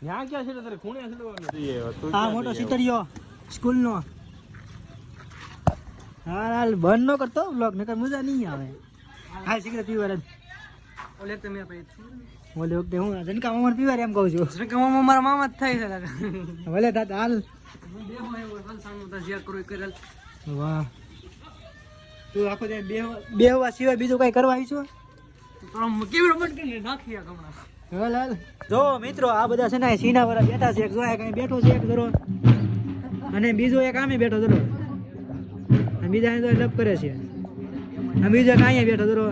ત્યાં ક્યાં છે તારે ખૂણે છેડવાનું આ મોટો સિતરિયો સ્કૂલનો. હાલ બંધ ન કરતો બ્લોગ નકર મજા નહીં આવે. હાલ સિગરેટ પીવા રે. ઓલે વખતે હું જનકા મામા પીવા એમ કહું છું. જનકા મામા મારા મામા જ થાય છે કાકા. ભલે તાત હાલ. વાહ તું આખો દે બેહવા સિવાય બીજું કઈ કરવા આવી છો? હાલ જો મિત્રો આ બધા છે ને સીના વાળા બેઠા છે. એક જોયા કઈ બેઠો છે એક જરો અને બીજો એક આમે બેઠો જરો અને બીજા તો લપ કરે છે અને બીજો કાંઈ બેઠો જરો.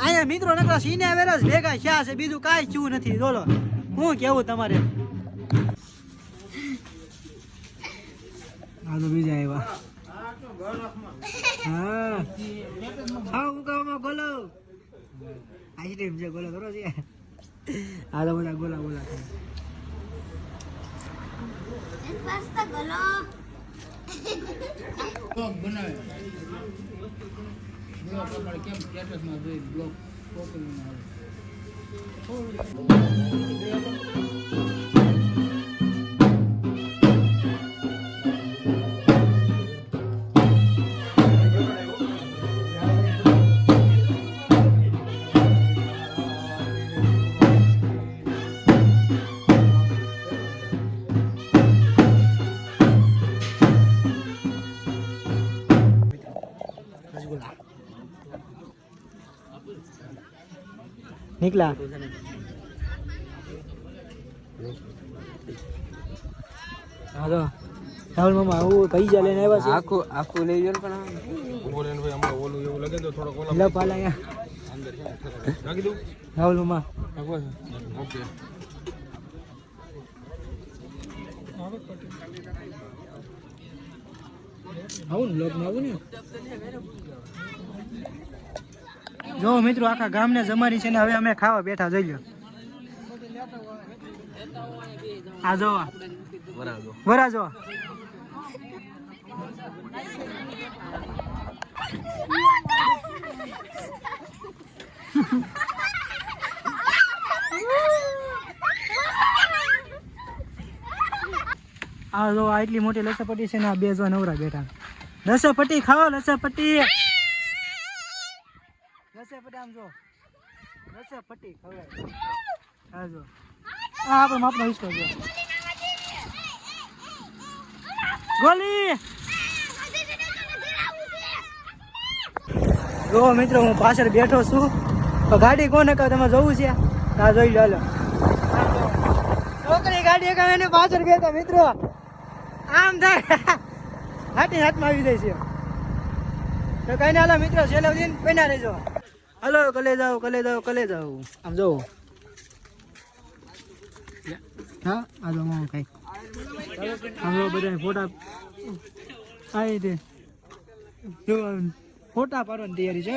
અહીંયા મિત્રો નકરા સીના વેરસ ભેગા થયા છે બીજું કાંઈ ચૂ નથી. બોલો શું કેવું તમારે? આ તો બીજા આવ્યા. હા હા હું કહું ગોલો આઈસ્ક્રીમ છે ગોલો કરો છે. આ તો બધા ગોલા ગોલા થાય. નીકળા હાલો રાહુલ મામા આવું પૈસા લઈને આવ્યા છે. આખું આખું લઈ ગયો પણ બોલે ભાઈ હમણાં ઓલું એવું લાગે તો થોડો કોલા લે પાલા અહીંયા અંદર છે નાખી દઉં. રાહુલ મામા નાખવા છે. ઓકે આવું ને બ્લોગમાં આવું ને. જો મિત્રો આખા ગામને જમાડી છે ને હવે અમે ખાવા બેઠા. જોઈ લો આ જો વરાજો આ જો આટલી મોટી લસણપટ્ટી છે ને આ બે જો નવરા બેઠા. લસણપટ્ટી ખાઓ લસણપટ્ટી. આમ જો લસણપટ્ટી ખવડાય. હા જો આ આપણે માપનો હિસ્સો જો ગોલી. જો મિત્રો હું પાછળ બેઠો છું તો ગાડી કોને કહે તમે જવું છે આ જોઈ લો. છોકરી ગાડી કહે એને પાછળ બેઠા મિત્રો આમ થાય હાથી હાથમાં આવી જાય છે. તો કઈ ના મિત્રો છેલ્લે દિન પૈના રહેજો. હલો કલે જાઓ કલે જાઓ કલે જાઓ. આમ જો હા આ જો મામા કઈ આમ જો બધા ફોટા આવી દે જો ફોટા પાડવાની તૈયારી છે.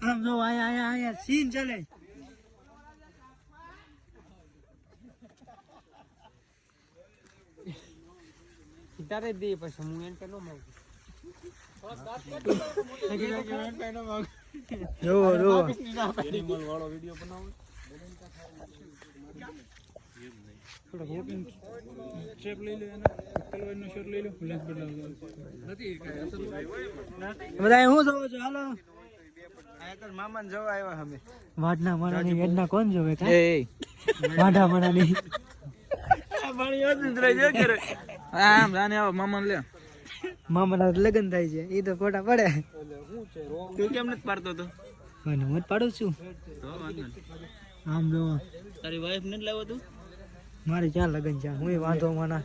આમ જો અહીંયા સીન ચાલે. તારે દે પછી હું એને નો માંગુ. જો જો એનિમલ વાળો વિડિયો બનાવો. થોડો વોકિંગ સ્ટેપ લઈ લે અને તલવારનો શોટ લઈ લો. લેન્સ બદલાવો નથી બધા હું જોવો છો. હાલો આ તો મામાને જોવા આવ્યા અમે. વાડના માણાની વેડના કોણ જોવે કા એ વાડા માણાની આ પાણી ઓછું જ રહે કરે. આમ જાને આવો મામાને લે. મામાના લગન થાય છે એ તો ફોટા પડે. તું કેમ નથી પાડતો તો? હું જ પાડું છું. આમ જો તારી વાઈફ નથી લાવ્યો તું? મારે ક્યાં લગન છે હું વાંધો માના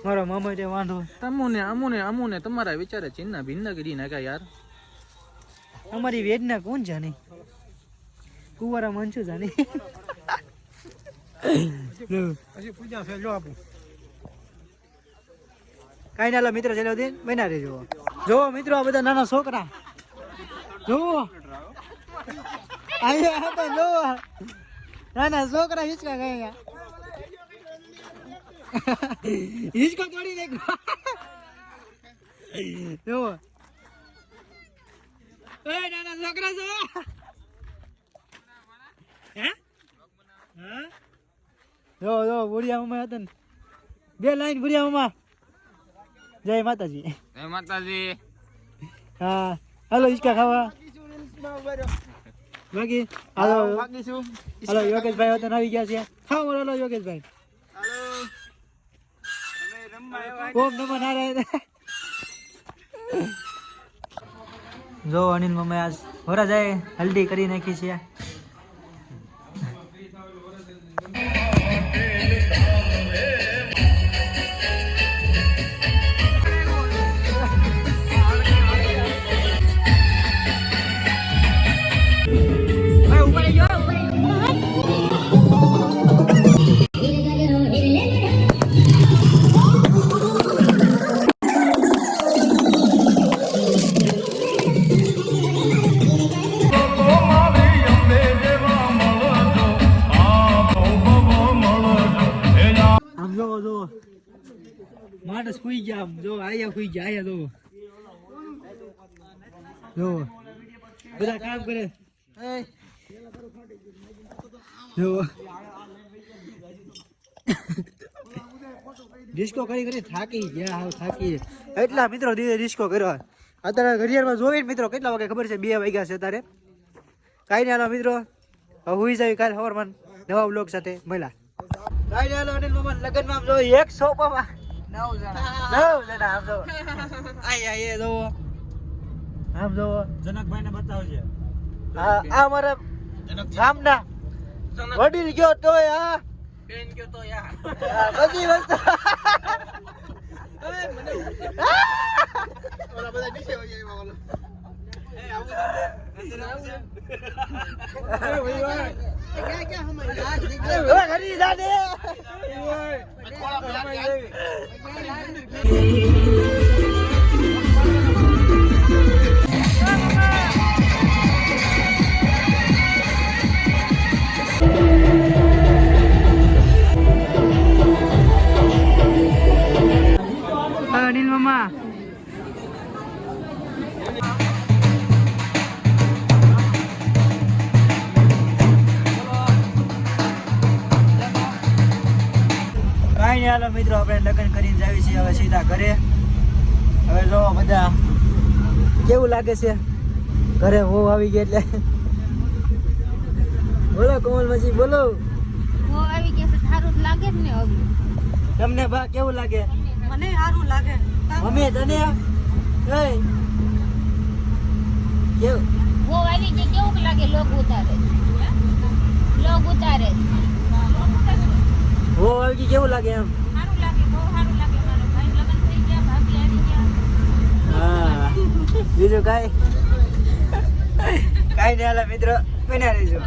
મારો મામા તે વાંધો. અમુને તમારા વિચારે ચિન્ના ભિન્ન કરી નાખ્યા યાર. અમારી વેદના કોણ જાણે? કુંવારા મનસુ જાણે. હજી પૂજા છે જો આપું કઈ ના. મિત્રો છેલ્લો દિન બના રહેજો. જો મિત્રો આ બધા નાના છોકરા જો અહીંયા હતા જો નાના છોકરા હિચકા ગયા. હિસકો તોડી નાખ્યો જો એ નાના છોકરા છો હે હા જો બુઢિયા મમ્મા હતા ને બે લાઈન બુઢિયા મમ્મા જય માતાજી હા હાલો હિસકા ખાવા બાકી હાલો હાલો યોગેશભાઈ વતન આવી ગયા છે ખાવ હાલો યોગેશભાઈ ઓમ નમઃ નારાયણ જો અનિલ મમ્મી આજ હોરા જાય હલ્દી કરી નાખી છે માણસ સુઈ ગયા જો આયા સુઈ ગયા આયા જો બધા કામ કરે જો ડિસ્કો કરી થાકી ગયા થાકી એટલા મિત્રો ડિસ્કો કર્યો અત્યારે ઘડિયાળમાં જોઈને મિત્રો કેટલા વાગે ખબર છે 2 વાગ્યા છે અત્યારે કાંઈ નહીં હાલો મિત્રો હુઈ જાય કાલે સવારમાં નવા બ્લોગ સાથે મળ્યા કાંઈ નહીં હાલો અનિલ મામા લગ્નમાં જો 100 પાપા 9 જણા આમ જો આય જો આમ જો જનકભાઈ ને બતાવજે આ મારા ગામના વડીલ ગયો તો આ બેન ગયો તો યાર બધી વસ્તુ ઓલા બધા નીચે હોય એમાં ઓલો એ આવું અંદર આવશે એ ભાઈ ભાઈ ક્યાં હમારી આજ નીકળે ઓય ઘરી જા દે ઓય થોડા પેલા અનિલ મામા કાંઈ નહીં હાલો મિત્રો આપણે લગ્ન કરીને જાવી છીએ હવે સીધા ઘરે હવે જો બધા કેવું લાગે છે ઘરે વહુ આવી ગઈ એટલે બોલો કોમલ મજી બોલો વહુ આવી ગયા છે સારું લાગે જ ને હવે તમને બા કેવું લાગે મને સારું લાગે મમ્મી તને કેવું વહુ આવી ગઈ કેવું લાગે લોગ ઉતારે વહુ આવી ગઈ કેવું લાગે એમ સારું લાગે બહુ સારું લાગે મારે ભાઈ લગ્ન થઈ ગયા ભાભી આવી ગયા હા બીજું કાંઈ નહીં હાલો મિત્રો બન્યા રહેજો